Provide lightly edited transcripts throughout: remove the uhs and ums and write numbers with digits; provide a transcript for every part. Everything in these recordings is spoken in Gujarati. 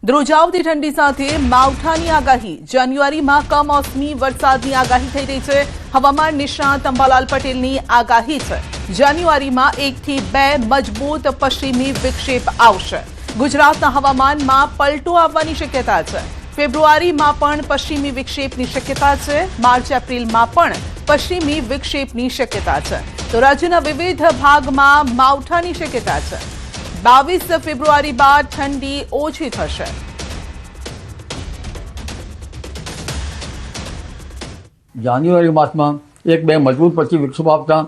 ધ્રુજાવતી ઠંડી સાથે માવઠાની આગાહી। જાન્યુઆરીમાં કમોસમી વરસાદની આગાહી થઈ રહી છે। હવામાન નિષ્ણાત અંબાલાલ પટેલની આગાહી છે જાન્યુઆરીમાં 1 થી 2 મજબૂત પશ્ચિમી વિક્ષેપ આવશે। ગુજરાતના હવામાનમાં પલટો આવવાની શક્યતા છે। ફેબ્રુઆરીમાં પણ પશ્ચિમી વિક્ષેપની શક્યતા છે। માર્ચ એપ્રિલમાં પણ પશ્ચિમી વિક્ષેપની શક્યતા છે। તો રાજ્યના વિવિધ ભાગમાં માવઠાની શક્યતા છે। 22 ફેબ્રુઆરી બાદ ઠંડી ઓછી થશે। જાન્યુઆરી માસમાં 1-2 મજબૂત પશ્ચિમ વિક્ષેપ આવતા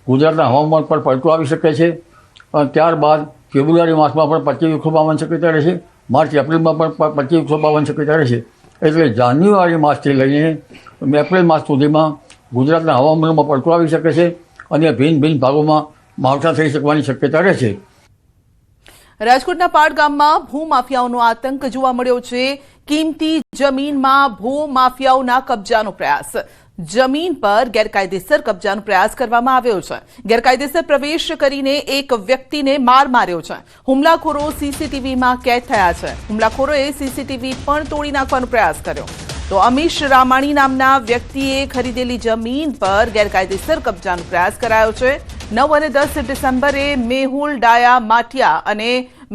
ગુજરાતના હવામાન પર પલટો આવી શકે છે। ત્યારબાદ ફેબ્રુઆરી માસમાં પણ પશ્ચિમ વિક્ષેપ આવવાની શક્યતા રહેશે। માર્ચ એપ્રિલમાં પણ પશ્ચિમ વિક્ષેપ આવવાની શક્યતા રહેશે। એટલે જાન્યુઆરી માસથી લઈને એપ્રિલ માસ સુધીમાં ગુજરાતના હવામાનમાં પલટો આવી શકે છે અને ભિન્ન ભિન્ન ભાગોમાં માવઠા થઈ શકવાની શક્યતા રહેશે। રાજકોટના પાડ ગામમાં ભૂમાફિયાઓનો આતંક જોવા મળ્યો છે। કિંમતી જમીનમાં ભૂમાફિયાઓના કબજાનો પ્રયાસ। જમીન પર ગેરકાયદેસર કબજાનો પ્રયાસ કરવામાં આવ્યો છે। ગેરકાયદેસર પ્રવેશ કરીને એક વ્યક્તિને માર માર્યો છે। હુમલાખોરો સીસીટીવીમાં કેદ થયા છે। હુમલાખોરોએ સીસીટીવી પણ તોડી નાખવાનો પ્રયાસ કર્યો। તો અમીશ રામાણી નામના વ્યક્તિએ ખરીદેલી જમીન પર ગેરકાયદેસર કબજાનો પ્રયાસ કરાયો છે। 9 અને 10 ડિસેમ્બરે મેહુલ ડાયા માટિયા અને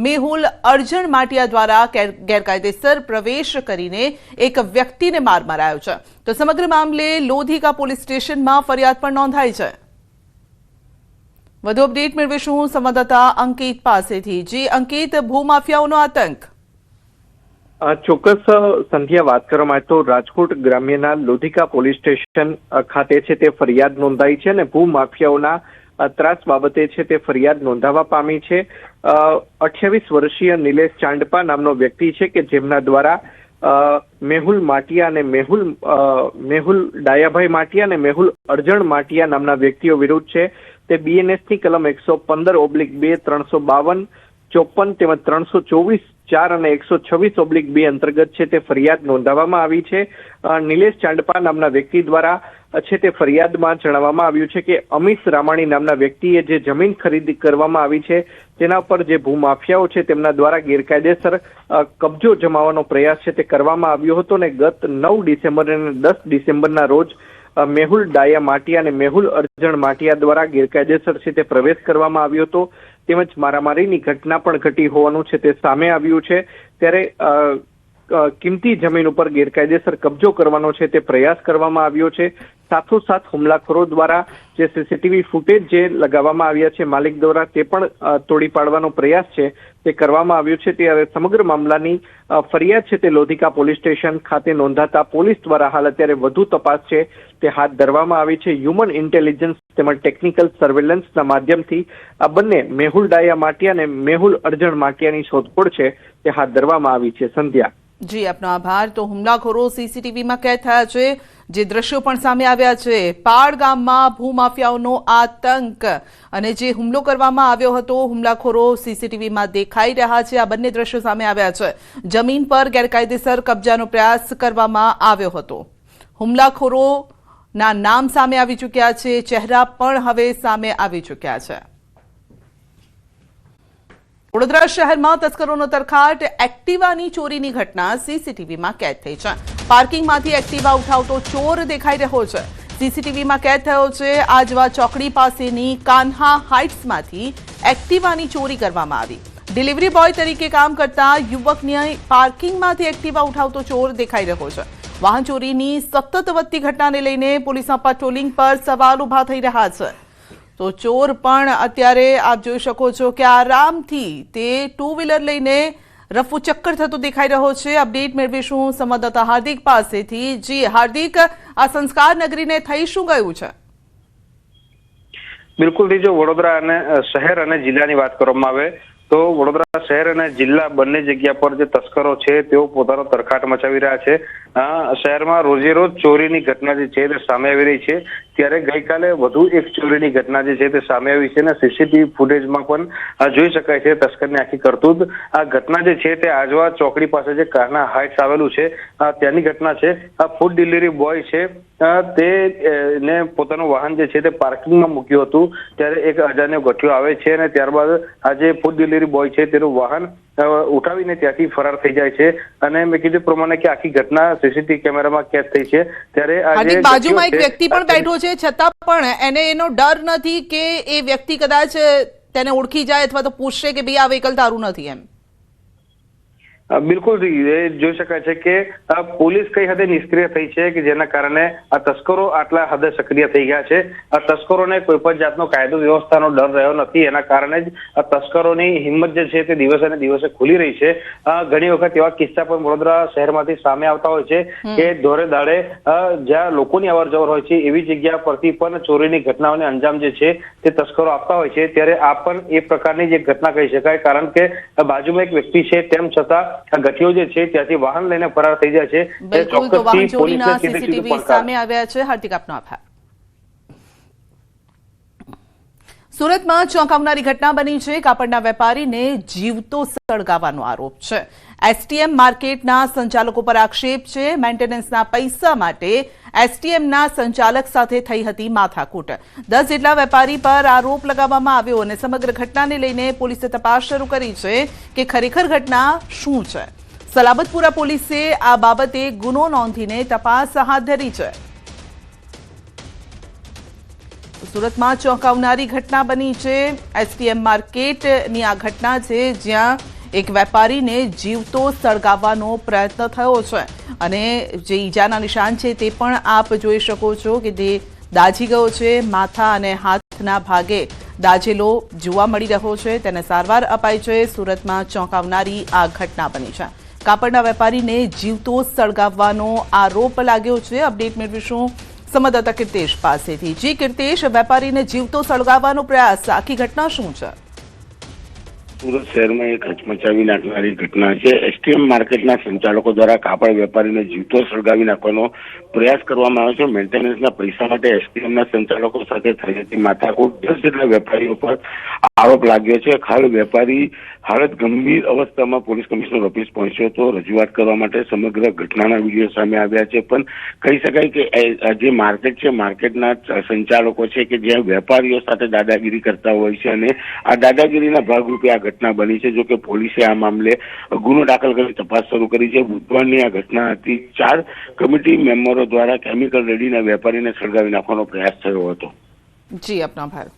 મેહુલ અર્જણ માટિયા દ્વારા ગેરકાયદેસર પ્રવેશ કરીને એક વ્યક્તિને માર મરાયો છે। તો સમગ્ર મામલે લોધિકા પોલીસ સ્ટેશનમાં ફરિયાદ પણ નોંધાઈ છે। વધુ અપડેટ મેળવીશું સંવાદદાતા અંકિત પાસેથી। જી અંકિત, ભૂમાફિયાઓનો આતંક। ચોક્કસ સંધ્યા, વાત કરવામાં તો રાજકોટ ગ્રામ્યના લોધિકા પોલીસ સ્ટેશન ખાતે છે તે ફરિયાદ નોંધાઈ છે અને ભૂમાફિયાઓના ત્રાસ બાબતે છે તે ફરિયાદ નોંધાવા પામી છે। 28 વર્ષીય નિલેશ ચાંડપા નામનો વ્યક્તિ છે કે જેમના દ્વારા મેહુલ માટિયા અને મેહુલ ડાયાભાઈ માટિયા અને મેહુલ અર્જણ માટિયા નામના વ્યક્તિઓ વિરુદ્ધ છે તે બીએનએસની કલમ 115/2, 352, 54 તેમજ 324, 4 અને 126/2 અંતર્ગત છે તે ફરિયાદ નોંધાવવામાં આવી છે। નિલેશ ચાંડપા નામના વ્યક્તિ દ્વારા છે તે ફરિયાદમાં જણાવવામાં આવ્યું છે કે અમીશ રામાણી નામના વ્યક્તિએ જે જમીન ખરીદી કરવામાં આવી છે તેના પર જે ભૂમાફિયાઓ છે તેમના દ્વારા ગેરકાયદેસર કબજો જમાવવાનો પ્રયાસ છે તે કરવામાં આવ્યો હતો અને ગત 9 ડિસેમ્બર અને 10 ડિસેમ્બરના રોજ મેહુલ ડાયા માટિયા અને મેહુલ અર્જણ માટિયા દ્વારા ગેરકાયદેસર છે તે પ્રવેશ કરવામાં આવ્યો હતો તેમજ મારામારીની ઘટના પણ ઘટી હોવાનું છે તે સામે આવ્યું છે। ત્યારે કિંમતી જમીન ઉપર ગેરકાયદેસર કબજો કરવાનો છે તે પ્રયાસ કરવામાં આવ્યો છે। સાથોસાથ હુમલાખોરો દ્વારા જે સીસીટીવી ફૂટેજ જે લગાવવામાં આવ્યા છે માલિક દ્વારા તે પણ તોડી પાડવાનો પ્રયાસ છે તે કરવામાં આવ્યો છે। ત્યારે સમગ્ર મામલાની ફરિયાદ છે તે લોધિકા પોલીસ સ્ટેશન ખાતે નોંધાતા પોલીસ દ્વારા હાલ અત્યારે વધુ તપાસ છે તે હાથ ધરવામાં આવી છે। હ્યુમન ઇન્ટેલિજન્સ તેમજ ટેકનિકલ સર્વેલન્સના માધ્યમથી આ બંને મેહુલ ડાયા માટિયા અને મેહુલ અર્જણ માટિયાની શોધખોળ છે તે હાથ ધરવામાં આવી છે। સંધ્યા જી, આપનો આભાર। તો હુમલાખોરો સીસીટીવીમાં કેદ થયા છે, જે દ્રશ્યો પણ સામે આવ્યા છે। પાડ ગામમાં ભૂમાફિયાઓનો આતંક અને જે હુમલો કરવામાં આવ્યો હતો, હુમલાખોરો સીસીટીવીમાં દેખાઈ રહ્યા છે। આ બંને દ્રશ્યો સામે આવ્યા છે। જમીન પર ગેરકાયદેસર કબજાનો પ્રયાસ કરવામાં આવ્યો હતો। હુમલાખોરોના નામ સામે આવી ચૂક્યા છે, ચહેરા પણ હવે સામે આવી ચૂક્યા છે। વડોદરા શહેરમાં તસ્કરોનો તરખાટ। એક્ટિવાની ચોરીની ઘટના સીસીટીવીમાં કેદ થઈ છે। પાર્કિંગમાંથી એક્ટિવા ઉઠાવતો ચોર દેખાઈ રહ્યો છે। સીસીટીવીમાં કેદ થયો છે। આજવા ચોકડી પાસેની કાન્હા હાઇટ્સમાંથી એક્ટિવાની ચોરી કરવામાં આવી। ડિલિવરી બોય તરીકે કામ કરતા યુવકની પાર્કિંગમાંથી એક્ટિવા ઉઠાવતો ચોર દેખાઈ રહ્યો છે। વાહન ચોરીની સતત વધતી ઘટનાને લઈને પોલીસના પેટ્રોલિંગ પર સવાલ ઉભા થઈ રહ્યા છે। તો ચોર પણ અત્યારે આપ જોઈ શકો છો કે આરામથી તે 2 વ્હીલર લઈને રફુ ચક્કર થતો દેખાઈ રહ્યો છે। અપડેટ મેળવીશું સંવાદદાતા હાર્દિક પાસેથી। જી હાર્દિક, આ સંસ્કાર નગરીને થઈ શું ગયું છે? બિલકુલ, જો વડોદરા અને શહેર અને જિલ્લાની વાત કરવામાં આવે તો વડોદરા શહેર અને જિલ્લા બંને જગ્યા પર જે તસ્કરો છે તેઓ પોતાનો તરખાટ મચાવી રહ્યા છે। શહેરમાં રોજે રોજ ચોરીની ઘટના જે છે તે સામે આવી રહી છે। ત્યારે ગઈકાલે વધુ એક ચોરીની ઘટના જે છે તે સામે આવી છે અને સીસીટીવી ફૂટેજમાં પણ જોઈ શકાય છે તસ્કરની આખી કરતૂત। આ ઘટના જે છે તે આજવા ચોકડી પાસે જે કાન્હા હાઇટ્સ આવેલું છે ત્યાંની ઘટના છે। આ ફૂડ ડિલિવરી બોય છે તે ને પોતાનું વાહન જે છે તે પાર્કિંગમાં મૂક્યું હતું। ત્યારે એક અજાણ્યો ગઠિયો આવે છે અને ત્યારબાદ આ જે ફૂડ ડિલિવરી બોય છે તેનું વાહન ઉઠાવીને ત્યાંથી ફરાર થઈ જાય છે અને મેં કીધું પ્રમાણે કે આખી ઘટના સીસીટીવી કેમેરામાં કેદ થઈ છે. ત્યારે હાર્દિક, બાજુમાં એક વ્યક્તિ પણ બેઠો છે, છતાં પણ એને એનો ડર નથી કે એ વ્યક્તિ કદાચ તેને ઓળખી જાય અથવા તો પૂછશે કે ભાઈ આ વ્હીકલ તારું નથી એમ? બિલકુલ એ જોઈ શકાય છે કે પોલીસ કઈ હદે નિષ્ક્રિય થઈ છે કે જેના કારણે આ તસ્કરો આટલા હદે સક્રિય થઈ ગયા છે. આ તસ્કરોને કોઈ પણ જાતનો કાયદો વ્યવસ્થાનો ડર રહ્યો નથી. એના કારણે જ આ તસ્કરોની હિંમત જે છે તે દિવસે ને દિવસે ખુલી રહી છે. ઘણી વખત એવા કિસ્સા પણ વડોદરા શહેરમાંથી સામે આવતા હોય છે કે દોરે દાડે જ્યાં લોકોની અવર જવર હોય છે એવી જગ્યા પરથી પણ ચોરીની ઘટનાઓને અંજામ જે છે તે તસ્કરો આપતા હોય છે. ત્યારે આ પણ એ પ્રકારની જે ઘટના કહી શકાય, કારણ કે બાજુમાં એક વ્યક્તિ છે તેમ છતાં આ ગઠિયો જે છે ત્યાંથી વાહન લઈને ફરાર થઈ જાય છે. બિલકુલ, તો વાહન ચોરીના સીસીટીવી સામે આવ્યા છે. હાર્દિક, આપનો આભાર. સુરતમાં ચોંકાવનારી ઘટના બની છે. કાપડના વેપારીને જીવતો સળગાવવાનો આરોપ છે. એસટીએમ માર્કેટના સંચાલકો પર આક્ષેપ છે. મેન્ટેનન્સના પૈસા માટે એસટીએમના સંચાલક સાથે થઈ હતી માથાકૂટ. 10 જેટલા વેપારી પર આરોપ લગાવવામાં આવ્યો અને સમગ્ર ઘટનાને લઈને પોલીસે તપાસ શરૂ કરી છે કે ખરેખર ઘટના શું છે. સલાબતપુરા પોલીસે આ બાબતે ગુનો નોંધીને તપાસ હાથ ધરી છે. સુરતમાં ચોંકાવનારી ઘટના બની છે. એસટીએમ માર્કેટની આ ઘટના છે, જ્યાં એક વેપારીને જીવતો સળગાવવાનો પ્રયત્ન થયો છે અને જે ઈજાના નિશાન છે તે પણ આપ જોઈ શકો છો કે તે દાઝી ગયો છે. માથા અને હાથના ભાગે દાઝેલો જોવા મળી રહ્યો છે. તેને સારવાર અપાઈ છે. સુરતમાં ચોંકાવનારી આ ઘટના બની છે. કાપડના વેપારીને જીવતો સળગાવવાનો આરોપ લાગ્યો છે. અપડેટ મેળવીશું સંવાદદાતા કીર્તેશ પાસેથી. જી કીર્તેશ, વેપારીને જીવતો સળગાવવાનો પ્રયાસ, આખી ઘટના શું છે? સુરત શહેરમાં એક હચમચાવી નાખનારી ઘટના છે. એસટીએમ માર્કેટના સંચાલકો દ્વારા કાપડ વેપારીને જીવતો સળગાવી નાખવાનો પ્રયાસ કરવામાં આવ્યો છે. મેન્ટેનન્સના પૈસા માટે એસટીએમના સંચાલકો સાથે થઈ હતી માથાકૂટ. 10 જેટલા વેપારીઓ પર આરોપ લાગ્યો છે. હાલ વેપારી હાલત ગંભીર અવસ્થામાં પોલીસ કમિશનર ઓફિસ પહોંચ્યો હતો રજૂઆત કરવા માટે. સમગ્ર ઘટનાના વિડીયો સામે આવ્યા છે, પણ કહી શકાય કે જે માર્કેટ છે, માર્કેટના સંચાલકો છે કે જ્યાં વેપારીઓ સાથે દાદાગીરી કરતા હોય છે અને આ દાદાગીરીના ભાગરૂપે આ ઘટના બની છે. જો કે પોલીસે આ મામલે ગુનો દાખલ કરી તપાસ શરૂ કરી છે. બુધવારની આ ઘટના હતી. 4 કમિટી મેમ્બરો દ્વારા કેમિકલ રેડીના વેપારીને સળગાવી નાખવાનો પ્રયાસ થયો હતો. જી, આપનો આભાર.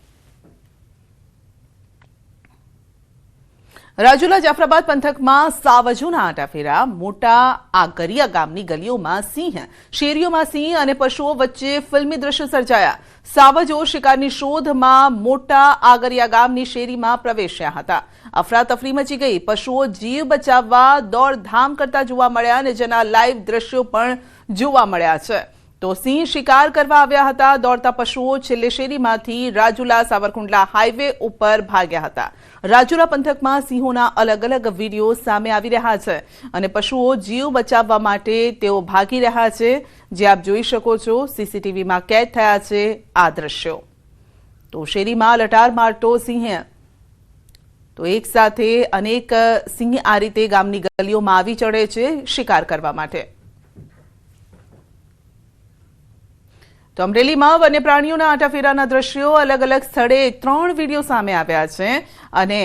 રાજુલા જાફરાબાદ પંથકમાં સાવજોના આંટાફેરા. મોટા આગરિયા ગામની ગલીઓમાં સિંહ, શેરીઓમાં સિંહ અને પશુઓ વચ્ચે ફિલ્મી દ્રશ્યો સર્જાયા. સાવજો શિકારની શોધમાં મોટા આગરિયા ગામની શેરીમાં પ્રવેશ્યા હતા. અફરાતફરી મચી ગઈ. પશુઓ જીવ બચાવવા દોડધામ કરતા જોવા મળ્યા અને જેના લાઈવ દ્રશ્યો પણ જોવા મળ્યા છે. તો સિંહ શિકાર કરવા આવ્યા હતા. દોડતા પશુઓ છેલ્લે શેરીમાંથી રાજુલા સાવરકુંડલા હાઈવે ઉપર ભાગ્યા હતા. રાજુલા પંથકમાં સિંહોના અલગ અલગ વિડીયો સામે આવી રહ્યા છે અને પશુઓ જીવ બચાવવા માટે તેઓ ભાગી રહ્યા છે. જે આપ જોઈ શકો છો, સીસીટીવીમાં કેદ થયા છે આ દ્રશ્યો. તો શેરીમાં લટાર મારતો સિંહ, તો એક સાથે અનેક સિંહ આ રીતે ગામની ગલીઓમાં આવી ચડે છે શિકાર કરવા માટે. તો અમરેલીમાં વન્ય પ્રાણીઓના આંટાફેરાના દ્રશ્યો. અલગ અલગ સ્થળે 3 વિડીયો સામે આવ્યા છે અને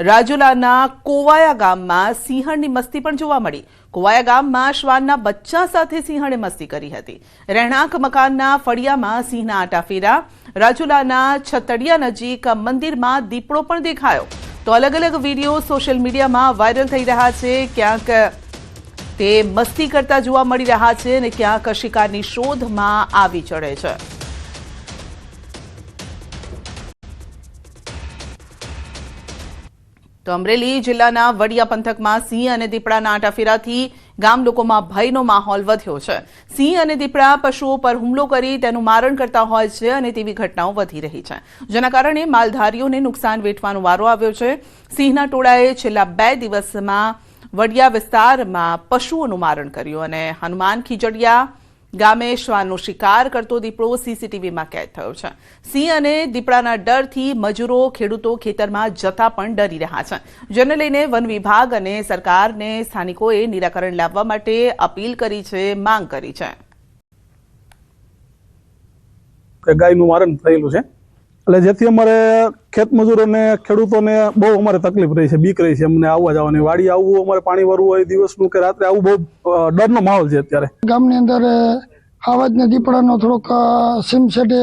રાજુલાના કોવાયા ગામમાં સિંહણની મસ્તી પણ જોવા મળી. કોવાયા ગામમાં શ્વાનના બચ્ચા સાથે સિંહણે મસ્તી કરી હતી. રહેણાંક મકાનના ફળિયામાં સિંહના આંટાફેરા. રાજુલાના છતડિયા નજીક મંદિરમાં દીપડો પણ દેખાયો. તો અલગ અલગ વિડીયો સોશિયલ મીડિયામાં વાયરલ થઈ રહ્યા છે. ક્યાંક તે મસ્તી કરતા જોવા મળી રહ્યા છે અને ક્યાંક શિકારની શોધમાં આવી ચડે છે. તો અમરેલી જિલ્લાના વડિયા પંથકમાં સિંહ અને દીપડાના આંટાફેરાથી ગામ લોકોમાં ભયનો માહોલ વધ્યો છે. સિંહ અને દીપડા પશુઓ પર હુમલો કરી તેનું મારણ કરતા હોય છે અને તેવી ઘટનાઓ વધી રહી છે, જેના કારણે માલધારીઓને નુકસાન વેઠવાનો વારો આવ્યો છે. સિંહના ટોળાએ છેલ્લા 2 દિવસમાં વડિયા વિસ્તારમાં પશુઓનું મારણ કર્યું અને હનુમાન ખીજડીયા ગામે શ્વાનનો શિકાર કરતો દીપડો સીસીટીવીમાં કેદ થયો છે. સિંહ અને દીપડાના ડરથી મજૂરો, ખેડૂતો ખેતરમાં જતા પણ ડરી રહ્યા છે, જેને લઈને વન વિભાગ અને સરકારને સ્થાનિકોએ નિરાકરણ લાવવા માટે અપીલ કરી છે, માંગ કરી છે. ગાયનું મારણ થયેલું છે એટલે જેથી અમારે ખેતમજૂરોને ખેડૂતોને બહુ અમારે તકલીફ રહી છે, બીક રહી છે અમને આવવા જવાની. વાડી આવવું, અમારે પાણી ભરવું હોય દિવસનું કે રાત્રે આવું, બહુ ડરનો માહોલ છે અત્યારે. ગામની અંદર આવાજ ને દીપડાનો થોડોક સીમસેટે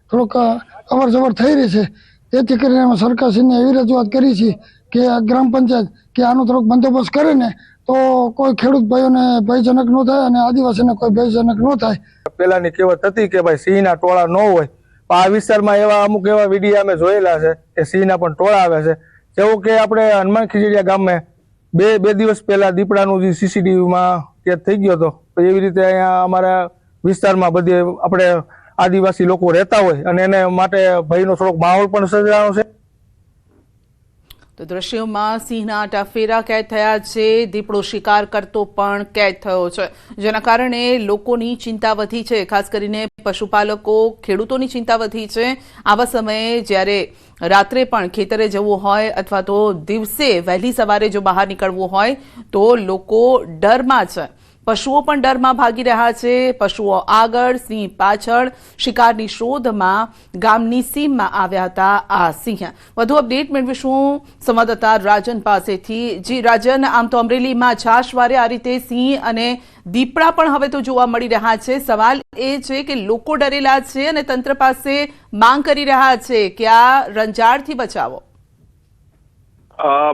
થોડોક અવર જવર થઈ રહી છે. જેથી કરીને અમે સરકારશ્રીને એવી રજૂઆત કરી છે કે ગ્રામ પંચાયત કે આનો થોડોક બંદોબસ્ત કરે ને તો કોઈ ખેડૂત ભાઈઓને ભયજનક ન થાય અને આદિવાસીને કોઈ ભયજનક ન થાય. પેલાની કહેવત હતી કે ભાઈ સિંહના ટોળા ન હોય, આ વિસ્તારમાં એવા અમુક એવા વિડીયો અમે જોયેલા છે કે સિંહના પણ ટોળા આવે છે. જેવું કે આપણે હનુમાન ખીજડીયા ગામમાં બે દિવસ પહેલા દીપડાનું જે સીસીટીવીમાં કેદ થઈ ગયો હતો, તો એવી રીતે અહીંયા અમારા વિસ્તારમાં બધી આપણે આદિવાસી લોકો રહેતા હોય અને એને માટે ભયનો થોડોક માહોલ પણ સર્જાયો છે. તો દ્રશ્યોમાં સિંહના આટાફેરા કેદ થયા છે, દીપડો શિકાર કરતો પણ કેદ થયો છે, જેના કારણે લોકોની ચિંતા વધી છે. ખાસ કરીને પશુપાલકો, ખેડૂતોની ચિંતા વધી છે. આવા સમયે જ્યારે રાત્રે પણ ખેતરે જવું હોય અથવા તો દિવસે વહેલી સવારે જો બહાર નીકળવું હોય તો લોકો ડરમાં છે. પશુઓ પણ ડરમાં ભાગી રહ્યા છે. પશુઓ આગળ, સિંહ પાછળ. શિકારની શોધમાં ગામની સીમમાં આવ્યા હતા આ સિંહ. વધુ અપડેટ મેળવીશું સંવાદદાતા રાજન પાસેથી. જી રાજન, આમ તો અમરેલીમાં છાશવારે આ રીતે સિંહ અને દીપડા પણ હવે તો જોવા મળી રહ્યા છે. સવાલ એ છે કે લોકો ડરેલા છે અને તંત્ર પાસે માંગ કરી રહ્યા છે કે આ રંજાડથી બચાવો.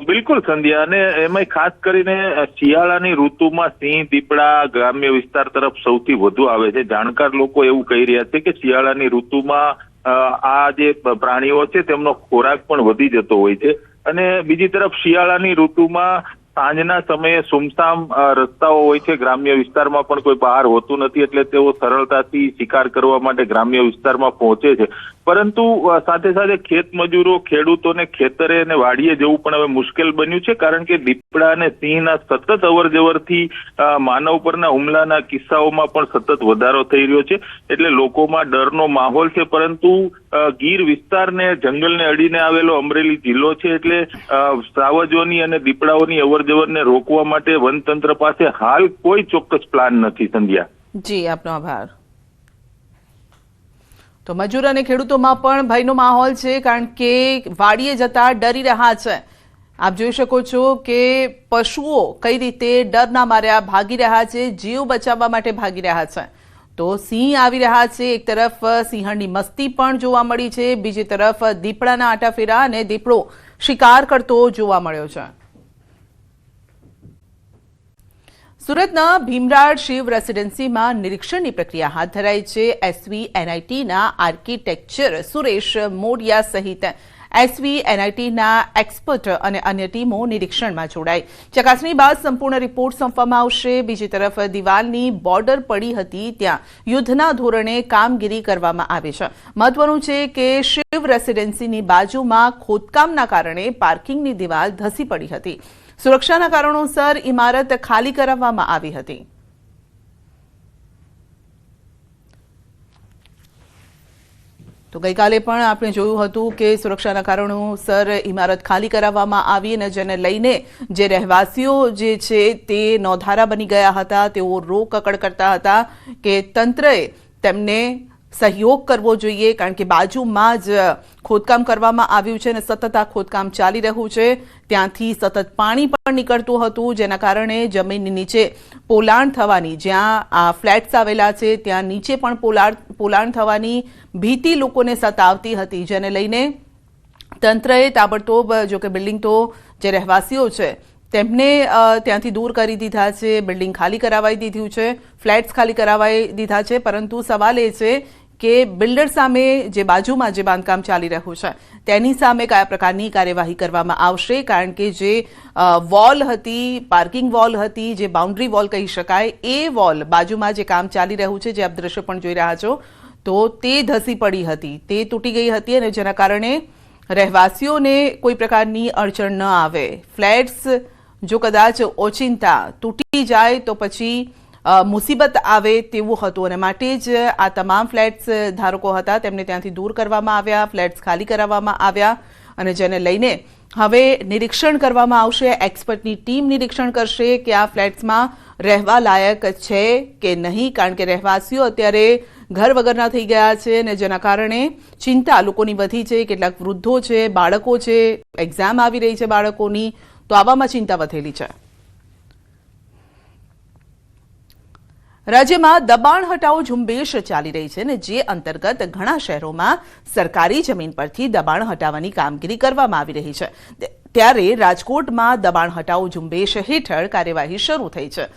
બિલકુલ સંધ્યા, અને એમાં ખાસ કરીને શિયાળાની ઋતુમાં સિંહ, દીપડા ગ્રામ્ય વિસ્તાર તરફ સૌથી વધુ આવે છે. જાણકાર લોકો એવું કહી રહ્યા છે કે શિયાળાની ઋતુમાં આ જે પ્રાણીઓ છે તેમનો ખોરાક પણ વધી જતો હોય છે. અને બીજી તરફ શિયાળાની ઋતુમાં સાંજના સમયે સુમસામ રસ્તાઓ હોય છે, ગ્રામ્ય વિસ્તારમાં પણ કોઈ બહાર હોતું નથી, એટલે તેઓ સરળતાથી શિકાર કરવા માટે ગ્રામ્ય વિસ્તારમાં પહોંચે છે. પરંતુ સાથે સાથે ખેત મજૂરો, ખેડૂતોને ખેતરે અને વાડીએ જવું પણ હવે મુશ્કેલ બન્યું છે, કારણ કે દીપડા અને સિંહના સતત અવર જવરથી માનવ પરના હુમલાના કિસ્સાઓમાં પણ સતત વધારો થઈ રહ્યો છે. એટલે લોકોમાં ડરનો માહોલ છે. પરંતુ ગીર વિસ્તારને, જંગલને અડીને આવેલો અમરેલી જિલ્લો છે, એટલે સાવજોની અને દીપડાઓની અવર જવરને રોકવા માટે વનતંત્ર પાસે હાલ કોઈ ચોક્કસ પ્લાન નથી. સંધ્યા જી, આપનો આભાર. તો મજૂર અને ખેડૂતોમાં પણ ભયનો માહોલ છે, કારણ કે વાડીએ જતા ડરી રહ્યા છે. આપ જોઈ શકો છો કે પશુઓ કઈ રીતે ડરના માર્યા ભાગી રહ્યા છે, જીવ બચાવવા માટે ભાગી રહ્યા છે. તો સિંહ આવી રહ્યા છે. એક તરફ સિંહણની મસ્તી પણ જોવા મળી છે, બીજી તરફ દીપડાના આટાફેરા અને દીપડો શિકાર કરતો જોવા મળ્યો છે. સુરતના ભીમરાડ શિવ રેસિડેન્સીમાં નિરીક્ષણની પ્રક્રિયા હાથ ધરાઈ છે. SVNITના આર્કિટેક્ચર સુરેશ મોડિયા સહિત SVNITના એક્સપર્ટ અને અન્ય ટીમો નિરીક્ષણમાં જોડાઈ. ચકાસણી બાદ સંપૂર્ણ રિપોર્ટ સોંપવામાં આવશે. બીજી તરફ દિવાલની બોર્ડર પડી હતી ત્યાં યુદ્ધના ધોરણે કામગીરી કરવામાં આવી છે. મહત્વનું છે કે શિવ રેસિડેન્સીની બાજુમાં ખોદકામના કારણે પાર્કિંગની દિવાલ ધસી પડી હતી. સુરક્ષાના કારણોસર ઇમારત ખાલી કરાવવામાં આવી હતી. તો ગઈકાલે પણ આપણે જોયું હતું કે સુરક્ષાના કારણોસર ઇમારત ખાલી કરાવવામાં આવી અને જેને લઈને જે રહેવાસીઓ જે છે તે નોંધારા બની ગયા હતા. તેઓ રોકકળ કરતા હતા કે તંત્રએ તેમને સહયોગ કરવો જોઈએ, કારણ કે બાજુમાં જ ખોદકામ કરવામાં આવ્યું છે અને સતત આ ખોદકામ ચાલી રહ્યું છે. ત્યાંથી સતત પાણી પણ નીકળતું હતું, જેના કારણે જમીનની નીચે પોલાણ થવાની, જ્યાં આ ફ્લેટ્સ આવેલા છે ત્યાં નીચે પણ પોલાણ થવાની ભીતિ લોકોને સતાવતી હતી, જેને લઈને તંત્રએ તાબડતોબ, જો કે બિલ્ડિંગ તો જે રહેવાસીઓ છે તેમને ત્યાંથી દૂર કરી દીધા છે, બિલ્ડિંગ ખાલી કરાવાઈ દીધું છે, ફ્લેટ્સ ખાલી કરાવાઈ દીધા છે. પરંતુ સવાલ એ છે કે બિલ્ડર સામે જે બાજુમાં જે બાંધકામ ચાલી રહ્યું છે તેની સામે કયા પ્રકારની કાર્યવાહી કરવામાં આવશે, કારણ કે જે વોલ હતી, પાર્કિંગ વોલ હતી, જે બાઉન્ડ્રી વોલ કહી શકાય, એ વોલ બાજુમાં જે કામ ચાલી રહ્યું છે, જે આપ દ્રશ્ય પણ જોઈ રહ્યા છો, તો તે ધસી પડી હતી, તે તૂટી ગઈ હતી અને જેના કારણે રહેવાસીઓને કોઈ પ્રકારની અડચણ ન આવે. ફ્લેટ્સ જો કદાચ ઓચિંતા તૂટી જાય તો પછી મુસીબત આવે તેવું હતું અને માટે જ આ તમામ ફ્લેટ્સ ધારકો હતા તેમને ત્યાંથી દૂર કરવામાં આવ્યા, ફ્લેટ્સ ખાલી કરાવવામાં આવ્યા અને જેને લઈને હવે નિરીક્ષણ કરવામાં આવશે. એક્સપર્ટની ટીમ નિરીક્ષણ કરશે કે આ ફ્લેટ્સમાં રહેવા લાયક છે કે નહીં, કારણ કે રહેવાસીઓ અત્યારે ઘર વગરના થઈ ગયા છે અને જેના કારણે ચિંતા લોકોની વધી છે. કેટલાક વૃદ્ધો છે, બાળકો છે, એક્ઝામ આવી રહી છે બાળકોની, તો આવામાં ચિંતા વધેલી છે. રાજ્યમાં દબાણ હટાવો ઝુંબેશ ચાલી રહી છે અને જે અંતર્ગત ઘણા શહેરોમાં સરકારી જમીન પરથી દબાણ હટાવવાની કામગીરી કરવામાં આવી રહી છે. ત્યારે રાજકોટમાં દબાણ હટાવો ઝુંબેશ હેઠળ કાર્યવાહી શરૂ થઈ છે.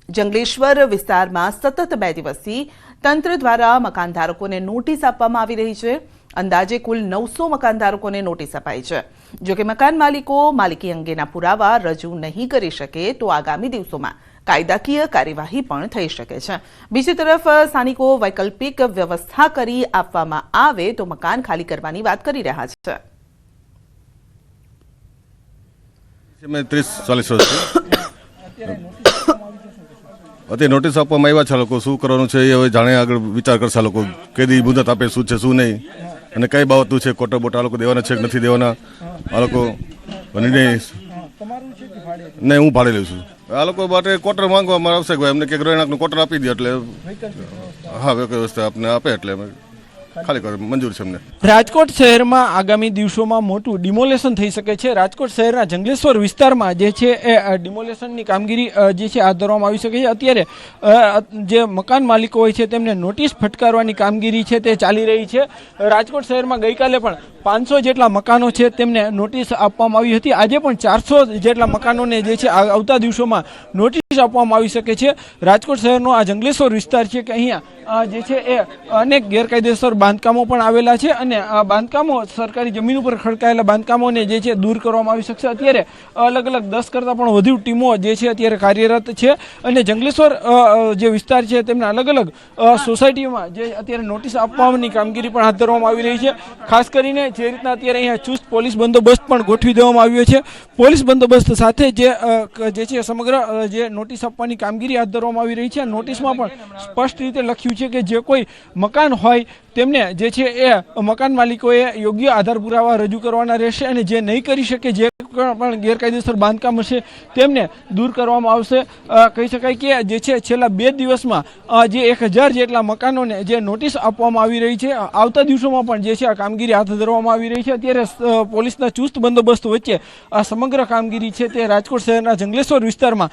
જંગલેશ્વર વિસ્તારમાં સતત 2 દિવસથી તંત્ર દ્વારા મકાનધારકોને નોટિસ આપવામાં આવી રહી છે. અંદાજે કુલ 900 મકાનધારકોને નોટિસ અપાઈ છે. જો કે મકાન માલિકો માલિકી અંગેના પુરાવા રજૂ નહીં કરી શકે તો આગામી દિવસોમાં કાયદાકીય કાર્યવાહી પણ થઈ શકે છે. બીજી તરફ સ્થાનિકો વૈકલ્પિક વ્યવસ્થા કરી આપવામાં આવે તો મકાન ખાલી કરવાની વાત કરી રહ્યા છે. મેં 30-40 વર્ષથી અત્યારે નોટિસ આપવામાં આવ્યા છે. લોકો શું કરવાનું છે એ હવે જાણે આગળ વિચાર કરશે. લોકો કેદી મુદત આપે, શું છે શું નહીં, અને કઈ બાબતનું છે, કોટા બોટા આ લોકો દેવાના છે કે નથી દેવાના, આ લોકો નહીં હું ભાડે લઉં છું. આ લોકો માટે ક્વાર્ટર માંગવામાં આવશે, એમને કે ગ્રહણાકનું ક્વાર્ટર આપી દે એટલે હા વ્યવસ્થા આપને આપે એટલે અમે ખાલી કરે મંજૂર છે અમને. રાજકોટ શહેરમાં આગામી દિવસોમાં મોટું ડિમોલેશન થઈ શકે છે. રાજકોટ શહેરના જંગલેશ્વર વિસ્તારમાં જે છે એ ડિમોલેશનની કામગીરી જે છે હાથ ધરવામાં આવી શકે છે. અત્યારે જે મકાન માલિકો હોય છે તેમને નોટિસ ફટકારવાની કામગીરી છે તે ચાલી રહી છે. રાજકોટ શહેરમાં ગઈકાલે પણ 500 જેટલા મકાનો છે તેમને નોટિસ આપવામાં આવી હતી. આજે પણ 400 જેટલા મકાનોને જે છે આવતા દિવસોમાં નોટિસ આપવામાં આવી શકે છે. રાજકોટ શહેરનો આ જંગલેશ્વર વિસ્તાર છે કે અહીંયા જે છે એ અનેક ગેરકાયદેસર બાંધકામો પણ આવેલા છે અને આ બાંધકામો સરકારી જમીન ઉપર ખડકાયેલા બાંધકામોને જે છે દૂર કરવામાં આવી શકશે. અત્યારે અલગ અલગ 10 કરતાં પણ વધુ ટીમો જે છે અત્યારે કાર્યરત છે અને જંગલેશ્વર જે વિસ્તાર છે તેમના અલગ અલગ સોસાયટીઓમાં જે અત્યારે નોટિસ આપવાની કામગીરી પણ હાથ ધરવામાં આવી રહી છે. ખાસ કરીને જે રીતના અત્યારે અહીંયા ચુસ્ત પોલીસ બંદોબસ્ત પણ ગોઠવી દેવામાં આવ્યો છે. પોલીસ બંદોબસ્ત સાથે જે છે સમગ્ર જે નોટિસ આપવાની કામગીરી હાથ ધરવામાં આવી રહી છે. નોટિસમાં પણ સ્પષ્ટ રીતે લખ્યું છે કે જે કોઈ મકાન હોય તેમને જે છે એ મકાન માલિકોએ યોગ્ય આધાર પુરાવા રજૂ કરવાના રહેશે અને જે નહીં કરી શકે, જે પણ ગેરકાયદેસર બાંધકામ હશે તેમને દૂર કરવામાં આવશે. કહી શકાય કે જે છે છેલ્લા 2 દિવસમાં જે 1000 જેટલા મકાનોને જે નોટિસ આપવામાં આવી રહી છે. આવતા દિવસોમાં પણ જે છે આ કામગીરી હાથ ધરવામાં આવી રહી છે. અત્યારે પોલીસના ચુસ્ત બંદોબસ્ત વચ્ચે આ સમગ્ર કામગીરી છે તે રાજકોટ શહેરના જંગલેશ્વર વિસ્તારમાં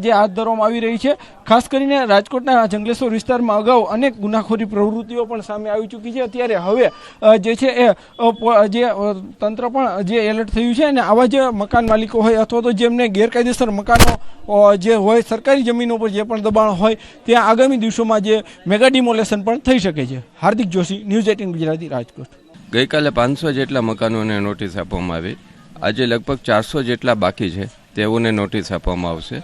જે હાથ ધરવામાં આવી રહી છે. ખાસ કરીને રાજકોટના જંગલેશ્વર વિસ્તારમાં અગાઉ અનેક ગુનાખોરી પ્રવૃત્તિઓ પણ સામે આવી ચૂકી છે. અત્યારે હવે જે છે એ જે તંત્ર પણ જે એલર્ટ થયું છે અને આવા જે મકાન માલિકો હોય અથવા તો જેમને ગેરકાયદેસર મકાનો જે હોય સરકારી જમીનો પર જે પણ દબાણ હોય ત્યાં આગામી દિવસોમાં જે મેગા ડિમોલેશન પણ થઈ શકે છે. હાર્દિક જોશી, ન્યૂઝ 18 ગુજરાતી, રાજકોટ. ગઈકાલે 500 જેટલા મકાનોને નોટિસ આપવામાં આવી. આજે લગભગ 400 જેટલા બાકી છે તેઓને નોટિસ આપવામાં આવશે.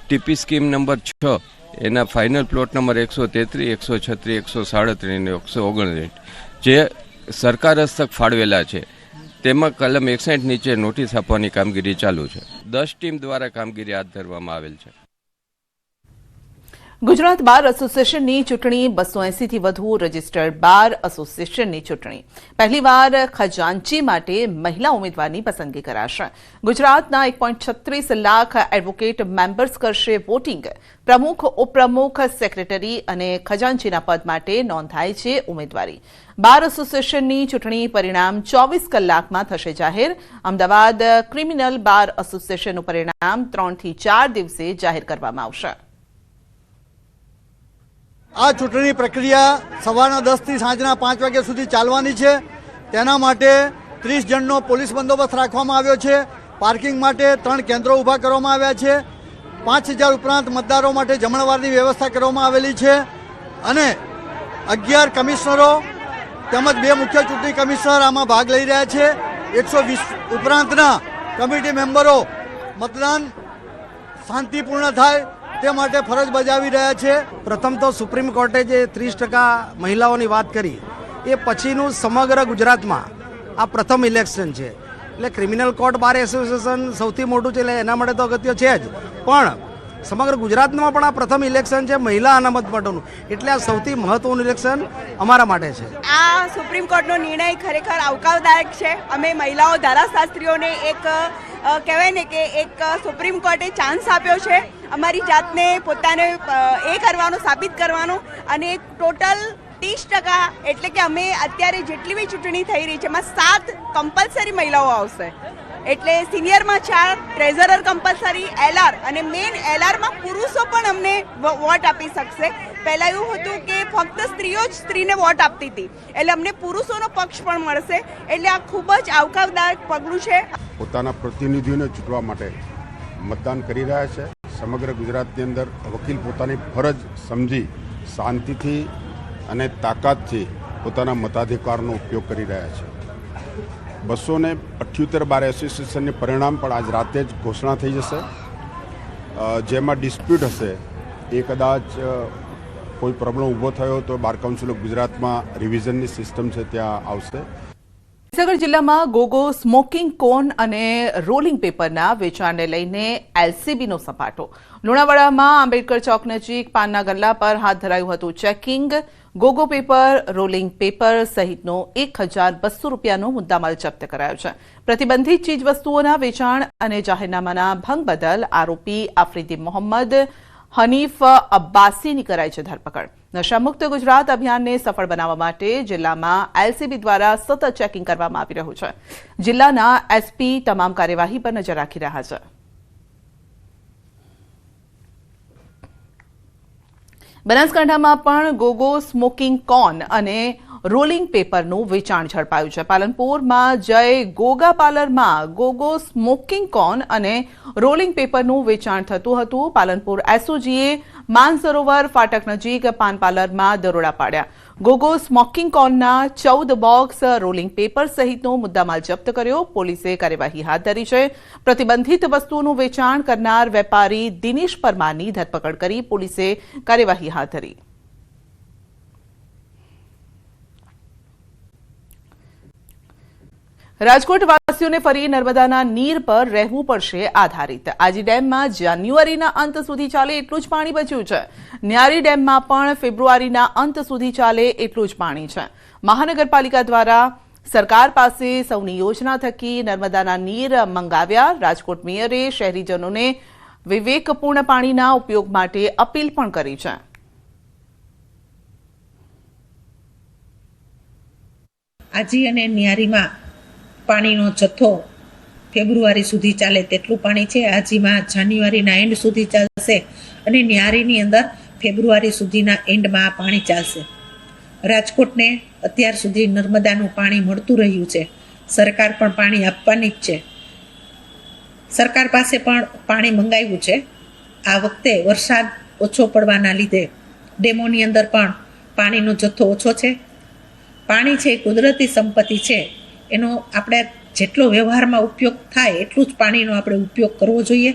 ટીપી સ્કીમ નંબર 6 એના ફાઇનલ પ્લોટ નંબર 133, 136, 137 અને 139 જે સરકાર હસ્તક ફાળવેલા છે તેમાં કલમ 61 નીચે નોટિસ આપવાની કામગીરી ચાલુ છે. 10 ટીમ દ્વારા કામગીરી હાથ ધરવામાં આવેલ છે. ગુજરાત બાર એસોસિએશનની ચૂંટણી 280 થી વધુ રજિસ્ટર્ડ બાર એસોસિએશનની ચૂંટણી પહેલીવાર ખજાનચી માટે મહિલા ઉમેદવારની પસંદગી કરાશે. ગુજરાતના 1.36 લાખ એડવોકેટ મેમ્બર્સ કરશે વોટિંગ. પ્રમુખ, ઉપપ્રમુખ, સેક્રેટરી અને ખજાનચીના પદ માટે નોંધાય છે ઉમેદવારી. બાર એસોસિએશનની ચૂંટણી પરિણામ 24 કલાકમાં થશે જાહેર. અમદાવાદ ક્રિમિનલ બાર એસોસિએશનનું પરિણામ 3 થી 4 દિવસે જાહેર કરવામાં આવશે. આ ચૂંટણી પ્રક્રિયા સવારના 10 થી સાંજના 5 વાગ્યા સુધી ચાલવાની છે. તેના માટે 30 જણનો પોલીસ બંદોબસ્ત રાખવામાં આવ્યો છે. પાર્કિંગ માટે 3 કેન્દ્રો ઊભા કરવામાં આવ્યા છે. 5000 ઉપરાંત મતદારો માટે જમણવારની વ્યવસ્થા કરવામાં આવેલી છે અને 11 કમિશનરો તેમજ 2 મુખ્ય ચૂંટણી કમિશનર આમાં ભાગ લઈ રહ્યા છે. 120 ઉપરાંતના કમિટી મેમ્બરો મતદાન શાંતિપૂર્ણ થાય તે માટે ફરજ બજાવી રહ્યા છે. પ્રથમ તો સુપ્રીમ કોર્ટે જે 30% મહિલાઓની વાત કરી એ પછીનું સમગ્ર ગુજરાતમાં આ પ્રથમ ઇલેક્શન છે. એટલે ક્રિમિનલ કોર્ટ બાર એસોસિએશન સૌથી મોટું છે એટલે એના માટે તો અગત્ય છે જ, પણ સમગ્ર ગુજરાતમાં પણ આ પ્રથમ ઇલેક્શન છે મહિલા અનામત માટેનું, એટલે આ સૌથી મહત્વનું ઇલેક્શન અમારા માટે છે. આ સુપ્રીમ કોર્ટનો નિર્ણય ખરેખર આવકારદાયક છે. અમે મહિલાઓ ધારાશાસ્ત્રીઓને એક કહેવાય ને કે એક સુપ્રીમ કોર્ટે ચાન્સ આપ્યો છે અમારી જાતને પોતાને એ કરવાનો, સાબિત કરવાનો, અને ટોટલ 30% એટલે કે અમે અત્યારે જેટલી બી ચૂંટણી થઈ રહી છે એમાં 7 કમ્પલસરી મહિલાઓ આવશે. એટલે સિનિયરમાં 4, ટ્રેઝરર કમ્પલસરી, એલઆર અને મેઇન એલઆરમાં પુરુષો પણ અમને વોટ આપી શકશે. પહેલાં એવું હતું કે ફક્ત સ્ત્રીઓ જ સ્ત્રીને વોટ આપતી હતી, એટલે અમને પુરુષોનો પક્ષ પણ મળશે. એટલે આ ખૂબ જ આવકારદાયક પગલું છે. પોતાના પ્રતિનિધિઓને ચૂંટવા માટે મતદાન કરી રહ્યા છે. સમગ્ર ગુજરાતની અંદર વકીલ પોતાની ફરજ સમજી શાંતિથી અને તાકાતથી પોતાના મતાધિકારનો ઉપયોગ કરી રહ્યા છે. 278 બાર એસોસિએશનની પરિણામ પણ આજ રાતે જ ઘોષણા થઈ જશે. જેમાં ડિસ્પ્યુટ હશે એ કદાચ કોઈ પ્રોબ્લેમ ઊભો થયો તો બાર કાઉન્સિલ ઓફ ગુજરાતમાં રિવિઝનની સિસ્ટમ છે ત્યાં આવશે. મહીસાગર જિલ્લામાં ગોગો, સ્મોકિંગ કોન અને રોલિંગ પેપરના વેચાણને લઈને એલસીબીનો સપાટો. લુણાવાડામાં આંબેડકર ચોક નજીક પાનના ગલ્લા પર હાથ ધરાયું હતું ચેકિંગ. ગોગો પેપર, રોલિંગ પેપર સહિતનો 1200 રૂપિયાનો મુદ્દામાલ જપ્ત કરાયો છે. પ્રતિબંધિત ચીજવસ્તુઓના વેચાણ અને જાહેરનામાના ભંગ બદલ આરોપી આફ્રિદી મોહમ્મદ હનીફ અબ્બાસીની કરાઈ છે ધરપકડ. નશામુક્ત ગુજરાત અભિયાનને સફળ બનાવવા માટે જિલ્લામાં એલસીબી દ્વારા સતત ચેકિંગ કરવામાં આવી રહ્યું છે. જિલ્લાના એસપી તમામ કાર્યવાહી પર નજર રાખી રહ્યા છે. બનાસકાંઠામાં પણ ગોગો, સ્મોકિંગ કોન અને રોલિંગ પેપરનું વેચાણ ઝડપાયું છે. પાલનપુરમાં જય ગોગા પાર્લરમાં ગોગો, સ્મોકિંગ કોન અને રોલિંગ પેપરનું વેચાણ થતું હતું. પાલનપુર એસઓજીએ માનસરોવર ફાટક નજીક પાન પાર્લરમાં દરોડા પાડ્યા. ગોગો, સ્મોકિંગ કોનના 14 બોક્સ, રોલિંગ પેપર સહિતનો મુદ્દામાલ જપ્ત કર્યો. પોલીસે કાર્યવાહી હાથ ધરી છે. પ્રતિબંધિત વસ્તુઓનું વેચાણ કરનાર વેપારી દિનેશ પરમારની ધરપકડ કરી પોલીસે કાર્યવાહી હાથ ધરી. રાજકોટ વાસીઓને ફરી નર્મદાના નીર પર રહેવું પડશે આધારિત. આજી ડેમમાં જાન્યુઆરીના અંત સુધી ચાલે એટલું જ પાણી બચ્યું છે. ન્યારી ડેમમાં પણ ફેબ્રુઆરીના અંત સુધી ચાલે એટલું જ પાણી છે. મહાનગરપાલિકા દ્વારા સરકાર પાસે સૌની યોજના થકી નર્મદાના નીર મંગાવ્યા. રાજકોટ મેયરે શહેરીજનોને વિવેકપૂર્ણ પાણીના ઉપયોગ માટે અપીલ પણ કરી છે. આજી અને ન્યારીમાં પાણીનો જથ્થો ફેબ્રુઆરી સુધી ચાલે તેટલું પાણી છે. આજીમાં જાન્યુઆરીના એન્ડ સુધી ચાલશે અને ન્યારીની અંદર ફેબ્રુઆરી સુધીના એન્ડમાં પાણી ચાલશે. રાજકોટને અત્યાર સુધી નર્મદાનું પાણી મળતું રહ્યું છે. સરકાર પણ પાણી આપવાની જ છે. સરકાર પાસે પણ પાણી મંગાવ્યું છે. આ વખતે વરસાદ ઓછો પડવાના લીધે ડેમોની અંદર પણ પાણીનો જથ્થો ઓછો છે. પાણી છે કુદરતી સંપત્તિ છે. એનો આપણે જેટલો વ્યવહારમાં ઉપયોગ થાય એટલું જ પાણીનો આપણે ઉપયોગ કરવો જોઈએ.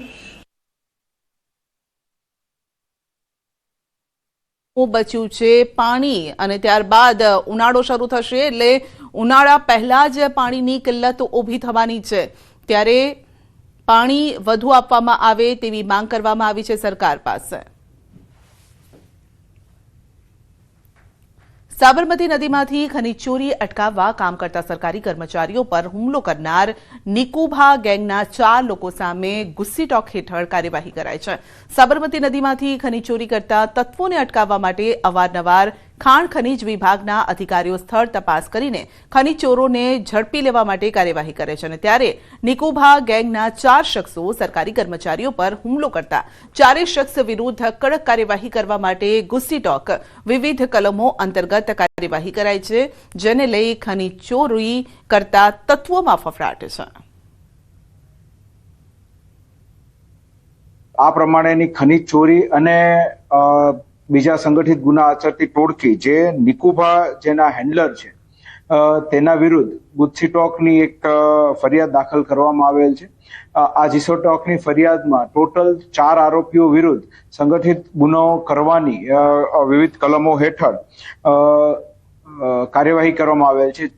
બચ્યું છે પાણી અને ત્યારબાદ ઉનાળો શરૂ થશે એટલે ઉનાળા પહેલા જ પાણીની કિલ્લત ઊભી થવાની છે. ત્યારે પાણી વધુ આપવામાં આવે તેવી માંગ કરવામાં આવી છે સરકાર પાસે. સાબરમતી નદીમાંથી ખનીજ ચોરી અટકાવવા કામ કરતા સરકારી કર્મચારીઓ પર હુમલો કરનાર નિકુભા ગેંગના 4 લોકો સામે ગુસ્સી ટોક હેઠળ કાર્યવાહી કરાઈ છે. સાબરમતી નદીમાંથી ખનીજ ચોરી કરતા તત્વોને અટકાવવા માટે અવારનવાર ખાણ ખનીજ વિભાગના અધિકારીઓ સ્થળ તપાસ કરીને ખનીજ ચોરોને ઝડપી લેવા માટે કાર્યવાહી કરે છે. અને ત્યારે નિકુભા ગેંગના 4 શખ્સો સરકારી કર્મચારીઓ પર હુમલો કરતા 4 શખ્સ વિરુદ્ધ કડક કાર્યવાહી કરવા માટે ગુસ્સી ટોક વિવિધ કલમો અંતર્ગત કાર્યવાહી કરાઈ છે. જેને લઈ ખનીજ ચોરી કરતા તત્વોમાં ફફડાટ છે. આ પ્રમાણેની ખનીજ ચોરી અને બીજા સંગઠિત ગુના આચરતી ટોળકી જે નિકુભા જેના હેન્ડલર છે તેના વિરુદ્ધ ગુસ્સીટોકની એક ફરિયાદ દાખલ કરવામાં આવેલ છે. આ જીસોટોકની ફરિયાદમાં ટોટલ 4 આરોપીઓ વિરુદ્ધ સંગઠિત ગુનો કરવાની વિવિધ કલમો હેઠળ કાર્યવાહી કરવામાં આવેલ છે.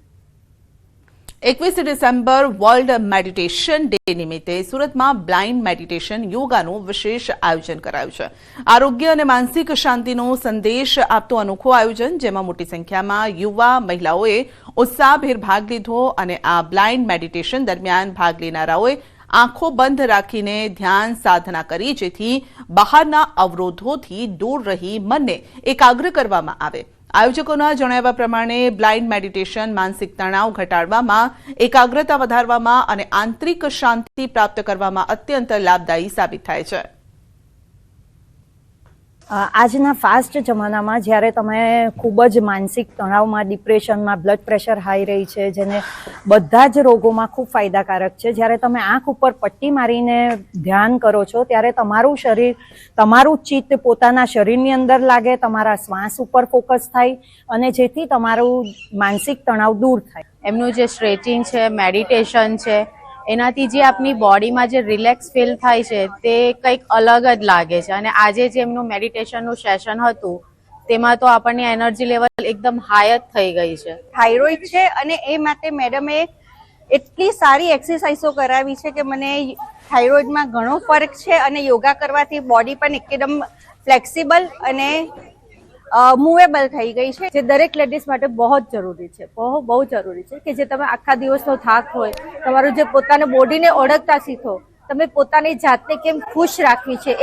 21 ડિસેમ્બર વર્લ્ડ મેડિટેશન ડે નિમિત્તે સુરતમાં બ્લાઇન્ડ મેડિટેશન યોગાનું વિશેષ આયોજન કરાયું છે. આરોગ્ય અને માનસિક શાંતિનો સંદેશ આપતું અનોખું આયોજન જેમાં મોટી સંખ્યામાં યુવા મહિલાઓએ ઉત્સાહભેર ભાગ લીધો અને આ બ્લાઇન્ડ મેડિટેશન દરમિયાન ભાગ લેનારાઓએ આંખો બંધ રાખીને ધ્યાન સાધના કરી, જેથી બહારના અવરોધોથી દૂર રહી મનને એકાગ્ર કરવામાં આવે. આયોજકોના જણાવ્યા પ્રમાણે બ્લાઇન્ડ મેડિટેશન માનસિક તણાવ ઘટાડવામાં, એકાગ્રતા વધારવામાં અને આંતરિક શાંતિ પ્રાપ્ત કરવામાં અત્યંત લાભદાયી સાબિત થાય છે. આજના ફાસ્ટ જમાનામાં જ્યારે તમે ખૂબ જ માનસિક તણાવમાં, ડિપ્રેશનમાં, બ્લડ પ્રેશર હાઈ રહી છે, જેને બધા જ રોગોમાં ખૂબ ફાયદાકારક છે, જ્યારે તમે આંખ ઉપર પટ્ટી મારીને ધ્યાન કરો છો ત્યારે તમારું શરીર, તમારું ચિત્ત પોતાના શરીરની અંદર લાગે, તમારા શ્વાસ ઉપર ફોકસ થાય અને જેથી તમારું માનસિક તણાવ દૂર થાય. એમનું જે સ્ટ્રેચિંગ છે, મેડિટેશન છે, એનાથી જે આપની બોડીમાં જે રિલેક્સ ફીલ થાય છે તે કંઈક અલગ જ લાગે છે. અને આજે જે એમનું મેડિટેશનનું સેશન હતું તેમાં તો આપણને એનર્જી લેવલ એકદમ હાઈ જ થઈ ગઈ છે. થાઇરોઇડ છે અને એ માટે મેડમે એટલી સારી એક્સરસાઇઝો કરાવી છે કે મને થાઇરોઇડમાં ઘણો ફરક છે અને યોગા કરવાથી બોડી પણ એકદમ ફ્લેક્સિબલ અને મૂવેબલ થઈ ગઈ છે, જે દરેક લેડીઝ માટે બહુ જ જરૂરી છે. બહુ જરૂરી છે કે જે તમે આખા દિવસનો થાક હોય, તમારું જે પોતાના બોડીને ઓળખતા શીખો, તમે પોતાની જાતને કેમ ખુશ રાખવી છે